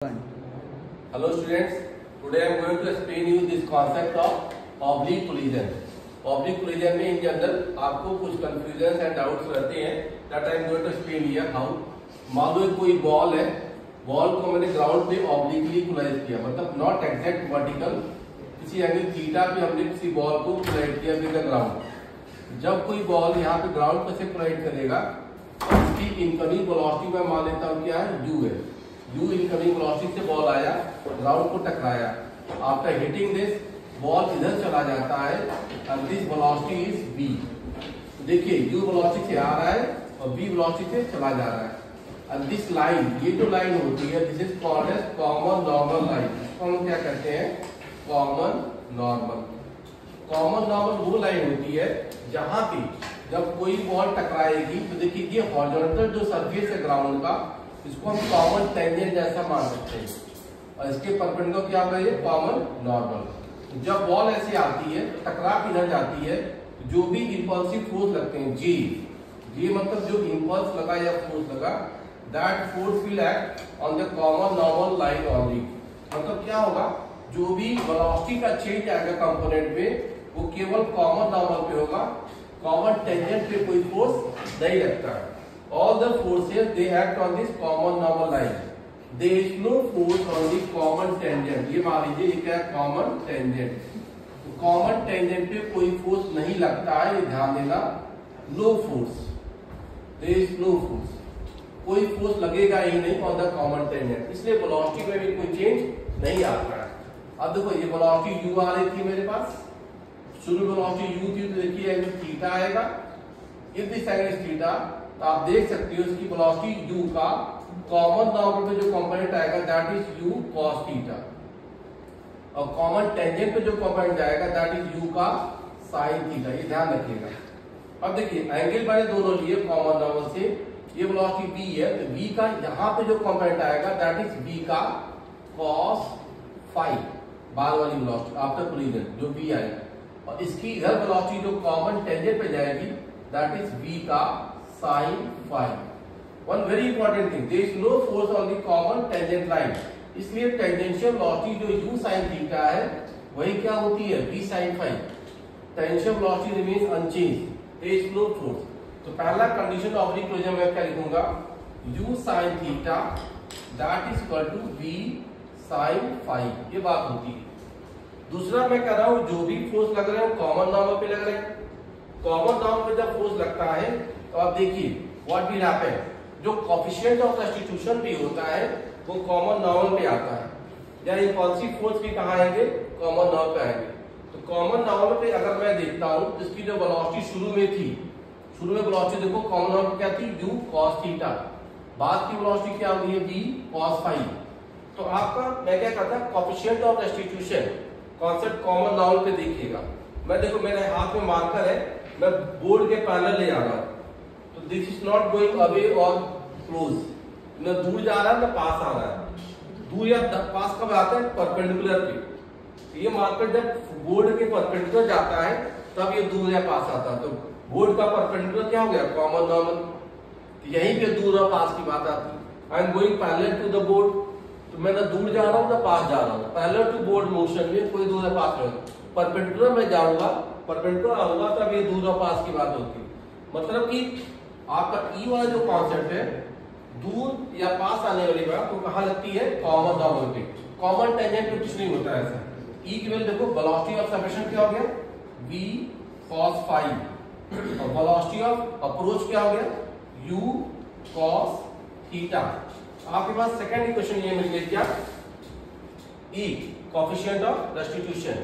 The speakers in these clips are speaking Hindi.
Hello students, today I am going to explain you this concept of oblique collision. Oblique collision में in general आपको कुछ confusions and doubts रहते हैं that I am going to explain here how. मान लो कोई बॉल है, बॉल को मैंने ग्राउंड पे obliquely collize किया, मतलब not exact vertical, किसी एंगल थीटा पे हमने किसी बॉल को collide किया विद द ग्राउंड। जब कोई बॉल यहाँ पे ग्राउंड पे से collide करेगा तो उसकी इनकमिंग वेलोसिटी मैं मान लेता हूँ क्या है, u है। U इनकमिंग वेलोसिटी से बॉल आया, ग्राउंड को टकराया। आफ्टर हिटिंग दिस बॉल इधर चला जाता है और दिस वेलोसिटी इज v। देखिए U वेलोसिटी से आ रहा है और v वेलोसिटी से चला जा रहा है। और दिस लाइन, ये जो लाइन होती है this is called as common normal line. इसको हम क्या कहते हैं, कॉमन नॉर्मल। कॉमन नॉर्मल वो लाइन होती है जहां पे जब कोई बॉल टकराएगी तो देखिए ये हॉरिजॉन्टल जो सरफेस है ग्राउंड का, इसको हम कॉमन टेंजेंट जैसा मान सकते हैं और इसके परपेंडिकुलर क्या होगा, ये कॉमन नॉर्मल। जब बॉल ऐसे आती है तो टकरा किधर जाती है, जो भी इंपल्सिव फोर्स लगते हैं जी मतलब जो इंपल्स लगा या फोर्स लगा, that force will act on the common normal line only. मतलब क्या होगा, जो भी वेलोसिटी का चेंज आएगा कंपोनेंट में वो केवल कॉमन नॉर्मल पे होगा, कॉमन टेंजेंट पे कोई फोर्स नहीं लगता है। All the forces they act on this common normal line. There is no force on the common tangent. ये मान लीजिए ये क्या है, common tangent। तो common tangent पे कोई फोर्स नहीं लगता है, ये ध्यान देना। No force. There is no force. कोई फोर्स लगेगा ही नहीं on the common tangent। इसलिए वेलोसिटी में भी कोई चेंज नहीं आता है। अब देखो ये वेलोसिटी u आ रही थी मेरे पास, शुरू वेलोसिटी u थी तो देखिए एंगल थीटा आएगा। If this angle is theta, तो आप देख सकते हो इसकी वेलोसिटी u का कॉमन नॉर्मल पे जो कंपोनेंट आएगा that is u cos theta, और कॉमन टेंजेंट पे जो कंपोनेंट जाएगा दैट इज u का sin थीटा। ये ध्यान रखिएगा। अब देखिए एंगल मैंने दोनों लिए कॉमन नॉर्मल से, ये वेलोसिटी v है तो v का यहाँ पे जो कंपोनेंट आएगा दैट इज v का cos फाई, बाद वाली वेलोसिटी आफ्टर कोलिजन जो v आएगा, और इसकी इधर वेलोसिटी जो कॉमन टेंजेंट पे जाएगी दैट इज v का sin phi। One very important thing, there is no force on the common tangent line, इसलिए टेंजेंशियल वेलोसिटी जो u sin थीटा है वही क्या होती है, v sin phi। Tangential velocity remains unchanged, there is no force। तो पहला कंडीशन ऑब्लिक कोलिजन में क्या लिखूंगा, u sin theta that is equal to v sin phi, ये बात होती है। दूसरा मैं कह रहा हूं जो भी फोर्स लग रहे हैं कॉमन नॉर्मल पे लग रहे हैं। कॉमन नॉर्मल पे जब फोर्स लगता है तो आप देखिए व्हाट विल हैपन, जो कोएफिशिएंट ऑफ सब्स्टिट्यूशन भी होता है वो कॉमन नॉर्मल पे आता है, या इंपल्सिव फोर्स भी कहां आएंगे, कॉमन नॉर्मल पे आएंगे। तो कॉमन नॉर्मल पे अगर मैं देखता हूं तो इसकी जो वेलोसिटी शुरू में थी, शुरू में वेलोसिटी देखो कॉमन नॉर्मल क्या थी, u cos थीटा, बाद की वेलोसिटी क्या हो गई है, v cos फाई। तो आपका मैं क्या कहता है, coefficient of substitution concept common normal पे देखिएगा। मैं देखो मेरे हाथ में मार्कर है, मैं बोर्ड के पैरेलल ले जा रहा हूं, तो this is not going away और क्लोज, न दूर जा रहा है न पास आ रहा है। दूर या पास कब आता है, परपेंडिकुलर पे। तो ये मार्कर जब बोर्ड के परपेंडिकुलर जाता है तब ये दूर या पास आता है। तो बोर्ड का परपेंडिकुलर क्या हो गया, कॉमन नॉर्मल। तो यहीं पे दूर और पास की बात आती है। I am going parallel to the board, तो मैं न दूर जा रहा हूँ न पास जा रहा हूँ। पैरेलल टू बोर्ड मोशन में कोई दूर या पास नहीं, परपेंडिकुलर में जाऊंगा, परपेंडिकुलर आऊंगा तब ये दूर और पास की बात होती है। मतलब कि आपका ई वाला जो कॉन्सेप्ट है, दूर या पास आने वाली बात तो कहां लगती है, कॉमन नॉर्मल पे। कॉमन टेंजेंट पे कुछ नहीं होता है ऐसा। ई की वैल्यू देखो, वेलोसिटी ऑफ सेपरेशन क्या हो गया, v cos फाई, और वेलोसिटी ऑफ अप्रोच क्या हो गया, u cos थीटा। आपके पास सेकंड इक्वेशन ये मिल गई क्या, e कोएफिशिएंट ऑफ सब्स्टिट्यूशन,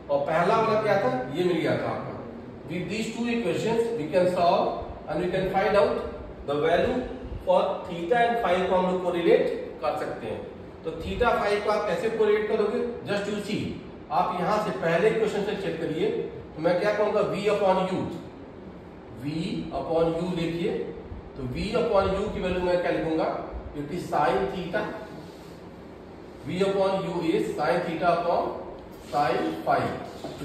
और पहला वाला क्या था, ये मिल गया था आपका। With these two equations we can solve and we can find out the value for theta and phi को हम लोग कोरिलेट कर सकते हैं। तो थीटा फाई को आप कैसे कोरिलेट करोगे, जस्ट यू सी, आप यहां से पहले क्वेश्चन से चेक करिए। तो मैं क्या कहूंगा, v अपॉन u लिखिए। तो v अपॉन u की वैल्यू मैं क्या लिखूंगा, it is sin theta, v upon u is sin theta upon sin phi.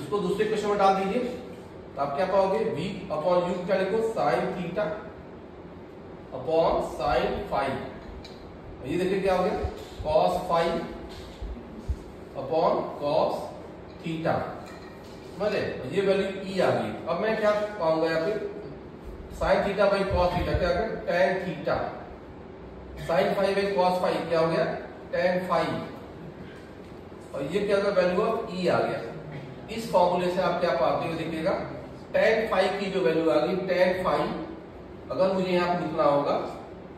इसको दूसरे क्वेश्चन में डाल दीजिए, तो आप क्या पाओगे, v अपॉन u क्या लिखो, sin theta upon sin phi. ये देखिए क्या हो गया, cos phi upon cos theta, समझे? ये वैल्यू ई आ गई। अब मैं क्या पाऊंगा यहाँ पे, sine theta by cos theta क्या हो गया, tan theta, sine phi by cos phi क्या हो गया, टेन फाई, और ये क्या होगा, वैल्यू ऑफ ई आ गया। इस फॉर्मूले से आप क्या पाते हो, देखिएगा टेन फाई की जो वैल्यू आ गई, टेन फाई, अगर मुझे यहाँ पे लिखना होगा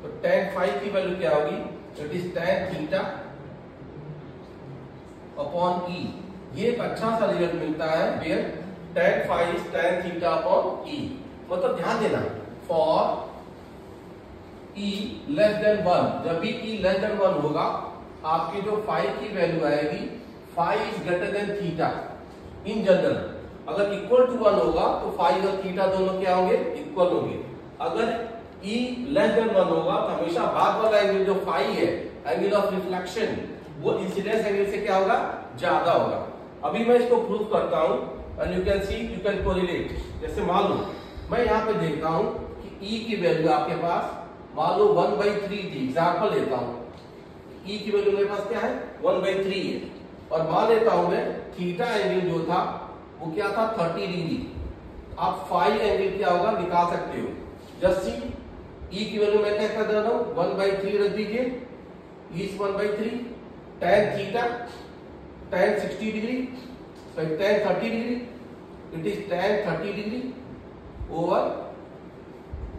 तो टेन फाई की वैल्यू क्या होगी, it is tan theta upon e. ये एक अच्छा सा रिजल्ट मिलता है where tan phi is tan theta upon e. मतलब ध्यान देना, for e less than one, जब भी ई लेस देन वन होगा आपकी जो फाई की वैल्यू आएगी, phi is greater than theta in general. अगर इक्वल टू वन होगा तो फाई और थीटा दोनों क्या होंगे, इक्वल होंगे। अगर ई लेस देन वन होगा तो हमेशा बाद वाला एंगल जो फाई है, एंगल ऑफ रिफ्लेक्शन, वो इंसिडेंस एंगल से क्या होगा, ज्यादा होगा। अभी मैं इसको प्रूव करता हूं and you can C, you can correlate. जैसे मान लो मैं यहाँ पे देखता हूं कि ई की वैल्यू आपके पास मान लो 1/3 थी, एग्जाम्पल लेता हूं, ई की वैल्यू मेरे पास क्या है, 1/3 है, और मान लेता हूं मैं थीटा एंगल जो था वो क्या था, 30 डिग्री। आप फाई एंगल क्या होगा निकाल सकते हो। जस्ट सी, ई की वैल्यू मैं क्या कर रहा हूं, 1/3 रख दीजिए, is 1/3, tan theta, tan 60 degree, tan 30 degree, it is tan 30 degree over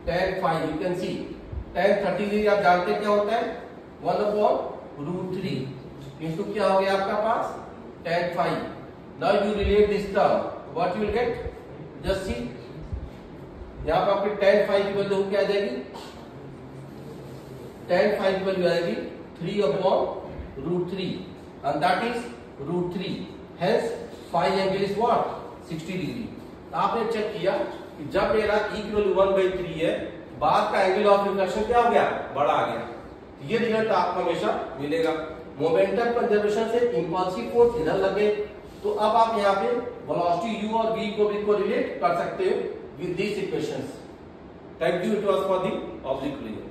tan phi. You can see tan 30 degree आप जानते हैं क्या होता है, 1/√3 इंटू क्या हो गया आपका पास, tan phi. Now you relate this term, what you will get, just see, यहां पर आपकी tan फाई की वैल्यू क्या आ जाएगी, tan फाई की वैल्यू आएगी 3/√3 and that is √3, hence phi angle is what, 60 degree. आपने चेक किया कि जब मेरा e की वैल्यू 1/3 है, बाद का एंगल ऑफ रिफ्लेक्शन क्या हो गया, बड़ा आ गया। ये रिजल्ट आपको हमेशा मिलेगा। मोमेंटम कंजर्वेशन से इंपल्सिव फोर्स इधर लगे, तो अब आप यहाँ पे वेलोसिटी u और v को भी कोरिलेट कर सकते हो with this equations. Thank you, it was for the oblique reason.